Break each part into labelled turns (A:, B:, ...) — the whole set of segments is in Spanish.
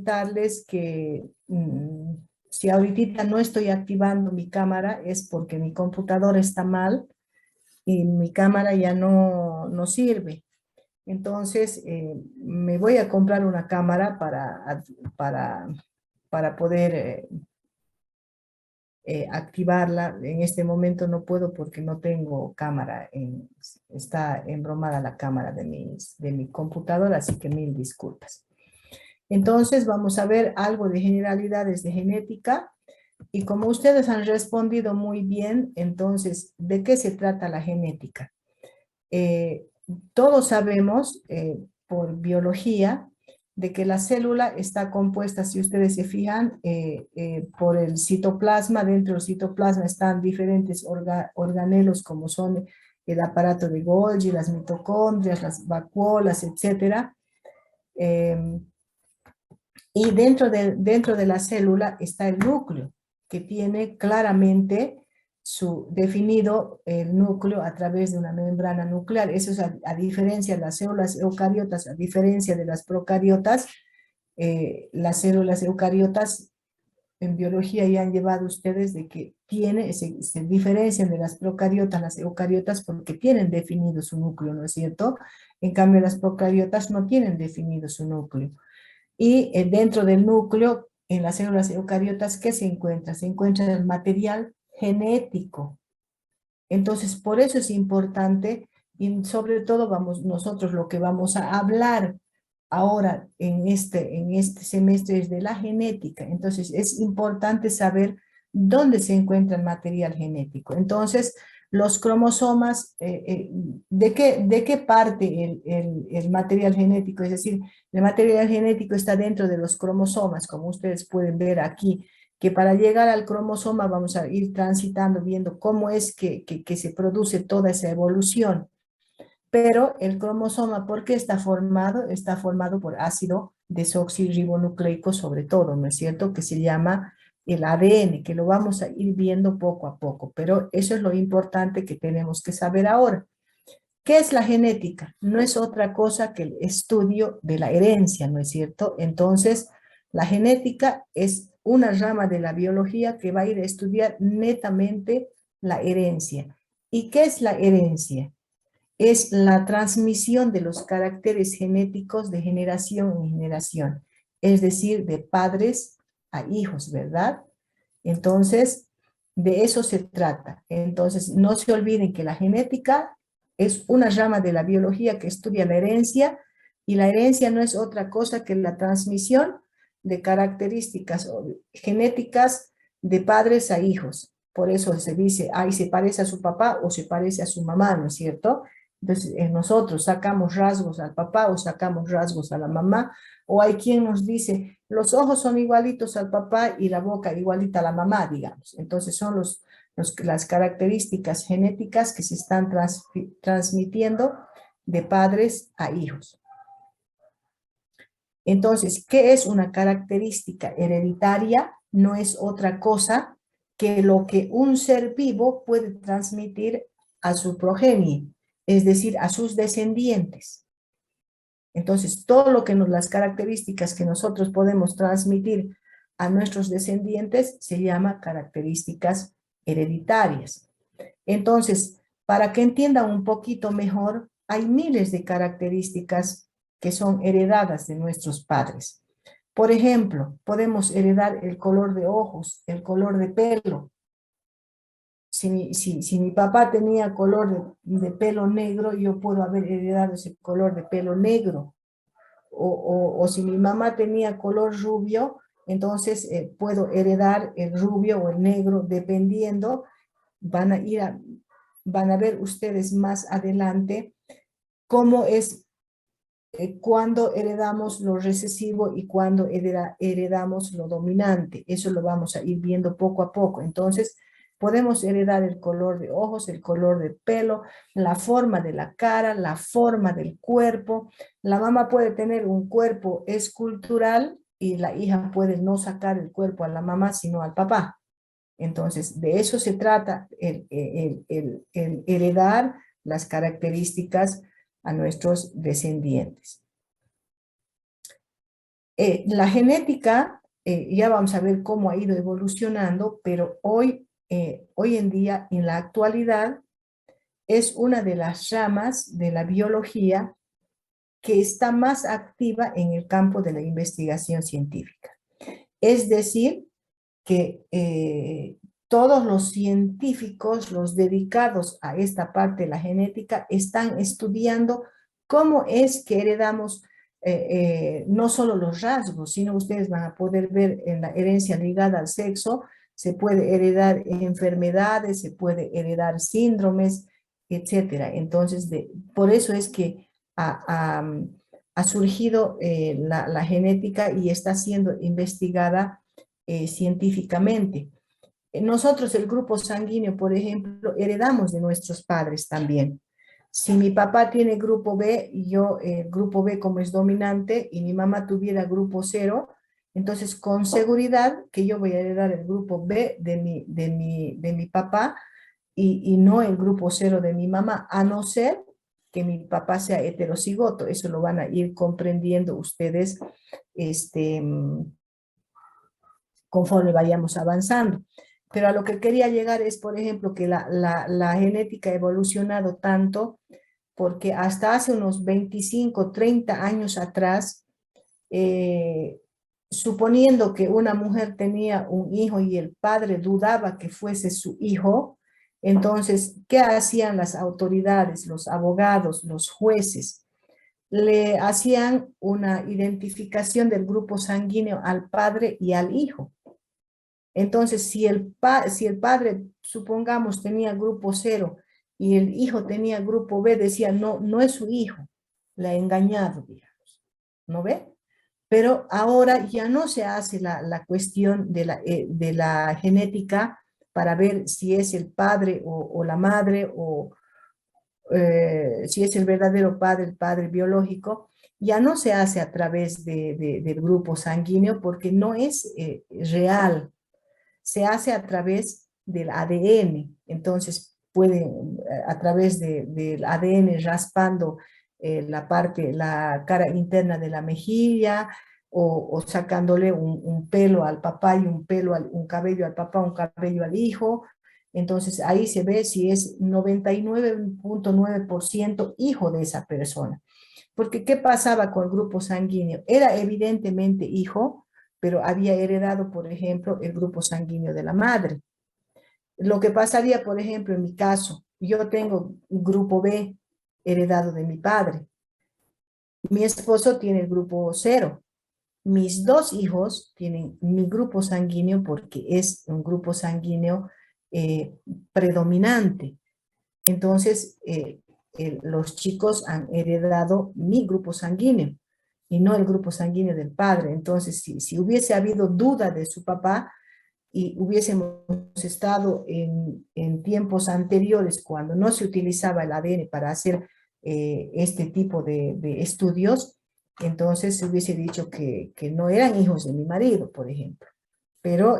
A: comentarles que si ahorita no estoy activando mi cámara es porque mi computadora está mal y mi cámara ya no sirve. Entonces, me voy a comprar una cámara para, para poder activarla. En este momento no puedo porque no tengo cámara. Está embromada la cámara de mi computadora, así que mil disculpas. Entonces, vamos a ver algo de generalidades de genética. Y como ustedes han respondido muy bien, entonces, ¿de qué se trata la genética? Eh, Todos sabemos por biología de que la célula está compuesta, si ustedes se fijan, por el citoplasma. Dentro del citoplasma están diferentes organelos como son el aparato de Golgi, las mitocondrias, las vacuolas, etc. Y dentro de la célula está el núcleo, que tiene claramente definido el núcleo a través de una membrana nuclear. Eso es a diferencia de las células eucariotas, a diferencia de las procariotas. Las células eucariotas en biología ya han llevado ustedes de que se diferencian de las procariotas, las eucariotas, porque tienen definido su núcleo, ¿no es cierto? En cambio, las procariotas no tienen definido su núcleo. Y dentro del núcleo, en las células eucariotas, ¿qué se encuentra? Se encuentra el material genético. Entonces, por eso es importante, y sobre todo nosotros lo que vamos a hablar ahora en este semestre es de la genética. Entonces, es importante saber dónde se encuentra el material genético. Entonces, los cromosomas, ¿de qué parte el material genético? Es decir, el material genético está dentro de los cromosomas, como ustedes pueden ver aquí, que para llegar al cromosoma vamos a ir transitando, viendo cómo es que se produce toda esa evolución. Pero el cromosoma, ¿por qué está formado? Está formado por ácido desoxirribonucleico sobre todo, ¿no es cierto? Que se llama el ADN, que lo vamos a ir viendo poco a poco, pero eso es lo importante que tenemos que saber ahora. ¿Qué es la genética? No es otra cosa que el estudio de la herencia, ¿no es cierto? Entonces, la genética es una rama de la biología que va a ir a estudiar netamente la herencia. ¿Y qué es la herencia? Es la transmisión de los caracteres genéticos de generación en generación, es decir, de padres a hijos, ¿verdad? Entonces, de eso se trata. Entonces, no se olviden que la genética es una rama de la biología que estudia la herencia, y la herencia no es otra cosa que la transmisión de características genéticas de padres a hijos. Por eso se dice, ay, se parece a su papá o se parece a su mamá, ¿no es cierto? Entonces, nosotros sacamos rasgos al papá o sacamos rasgos a la mamá, o hay quien nos dice, los ojos son igualitos al papá y la boca igualita a la mamá, digamos. Entonces, son las características genéticas que se están transmitiendo de padres a hijos. Entonces, ¿qué es una característica hereditaria? No es otra cosa que lo que un ser vivo puede transmitir a su progenie, es decir, a sus descendientes. Entonces, todo lo que las características que nosotros podemos transmitir a nuestros descendientes se llama características hereditarias. Entonces, para que entiendan un poquito mejor, hay miles de características que son heredadas de nuestros padres. Por ejemplo, podemos heredar el color de ojos, el color de pelo. Si mi papá tenía color de pelo negro, yo puedo haber heredado ese color de pelo negro. O si mi mamá tenía color rubio, entonces puedo heredar el rubio o el negro, dependiendo. Van a ver ustedes más adelante cómo es cuando heredamos lo recesivo y cuando heredamos lo dominante. Eso lo vamos a ir viendo poco a poco. Entonces, podemos heredar el color de ojos, el color de pelo, la forma de la cara, la forma del cuerpo. La mamá puede tener un cuerpo escultural y la hija puede no sacar el cuerpo a la mamá, sino al papá. Entonces, de eso se trata, el heredar las características a nuestros descendientes. La genética, ya vamos a ver cómo ha ido evolucionando, pero hoy en día, en la actualidad, es una de las ramas de la biología que está más activa en el campo de la investigación científica. Es decir, que todos los científicos, los dedicados a esta parte de la genética, están estudiando cómo es que heredamos no solo los rasgos, sino ustedes van a poder ver en la herencia ligada al sexo, se puede heredar enfermedades, se puede heredar síndromes, etcétera. Entonces, por eso es que ha surgido la genética y está siendo investigada científicamente. Nosotros, el grupo sanguíneo, por ejemplo, heredamos de nuestros padres también. Si mi papá tiene grupo B y yo grupo B como es dominante y mi mamá tuviera grupo cero, entonces con seguridad que yo voy a heredar el grupo B de mi papá y no el grupo cero de mi mamá, a no ser que mi papá sea heterocigoto. Eso lo van a ir comprendiendo ustedes este, conforme vayamos avanzando. Pero a lo que quería llegar es, por ejemplo, que la genética ha evolucionado tanto porque hasta hace unos 25, 30 años atrás, suponiendo que una mujer tenía un hijo y el padre dudaba que fuese su hijo, entonces, ¿qué hacían las autoridades, los abogados, los jueces? Le hacían una identificación del grupo sanguíneo al padre y al hijo. Entonces, si el padre, supongamos, tenía grupo cero y el hijo tenía grupo B, decía, no, no es su hijo, le ha engañado, digamos, ¿no ve? Pero ahora ya no se hace la cuestión de la genética para ver si es el padre o la madre o si es el padre biológico, ya no se hace a través del grupo sanguíneo porque no es real, se hace a través del ADN. Entonces, pueden a través del ADN raspando la cara interna de la mejilla o sacándole un pelo al papá y un cabello al papá, un cabello al hijo. Entonces, ahí se ve si es 99.9% hijo de esa persona. Porque, ¿qué pasaba con el grupo sanguíneo? Era evidentemente hijo, pero había heredado, por ejemplo, el grupo sanguíneo de la madre. Lo que pasaría, por ejemplo, en mi caso, yo tengo un grupo B heredado de mi padre. Mi esposo tiene el grupo cero. Mis dos hijos tienen mi grupo sanguíneo porque es un grupo sanguíneo eh, predominante. Entonces, los chicos han heredado mi grupo sanguíneo y no el grupo sanguíneo del padre. Entonces, si hubiese habido duda de su papá y hubiésemos estado en tiempos anteriores cuando no se utilizaba el ADN para hacer este tipo de estudios, entonces se hubiese dicho que no eran hijos de mi marido, por ejemplo. Pero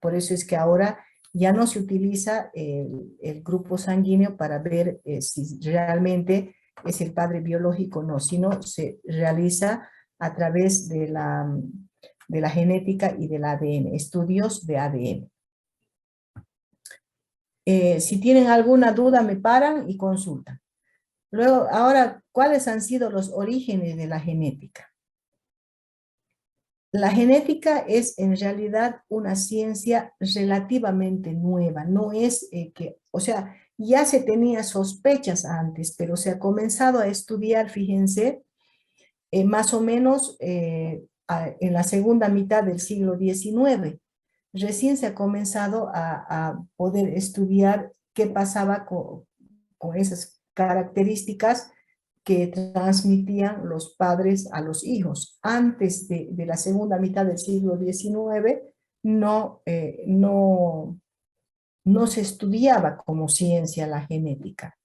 A: por eso es que ahora ya no se utiliza el grupo sanguíneo para ver si realmente es el padre biológico o no, sino se realiza a través de la genética y del ADN, estudios de ADN. Si tienen alguna duda me paran y consultan. Luego, ahora, ¿cuáles han sido los orígenes de la genética? La genética es en realidad una ciencia relativamente nueva, no es o sea, ya se tenía sospechas antes, pero se ha comenzado a estudiar, fíjense, más o menos en la segunda mitad del siglo XIX. Recién se ha comenzado a poder estudiar qué pasaba con esas características que transmitían los padres a los hijos. Antes de la segunda mitad del siglo XIX no se estudiaba como ciencia la genética.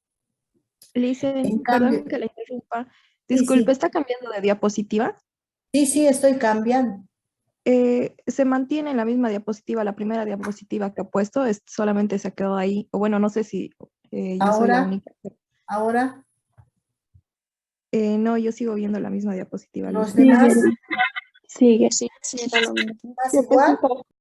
A: En
B: Licen,
A: cambio,
B: perdón que la interrumpa.
A: sí,
B: Disculpe,
A: sí,
B: ¿está cambiando de diapositiva?
A: sí, sí, estoy cambiando.
B: Se mantiene en la misma diapositiva, la primera diapositiva que ha puesto, solamente se ha quedado ahí. O bueno, no sé si yo soy la
A: Ahora,
B: única.
A: ahora,
B: No, yo sigo viendo la misma diapositiva,
A: los
B: Licen.
C: Sí,
A: demás,
C: ¿verdad? Sigue, sí, sí, era lo mismo.
A: ¿Más
C: Yo pensé
A: igual?
C: que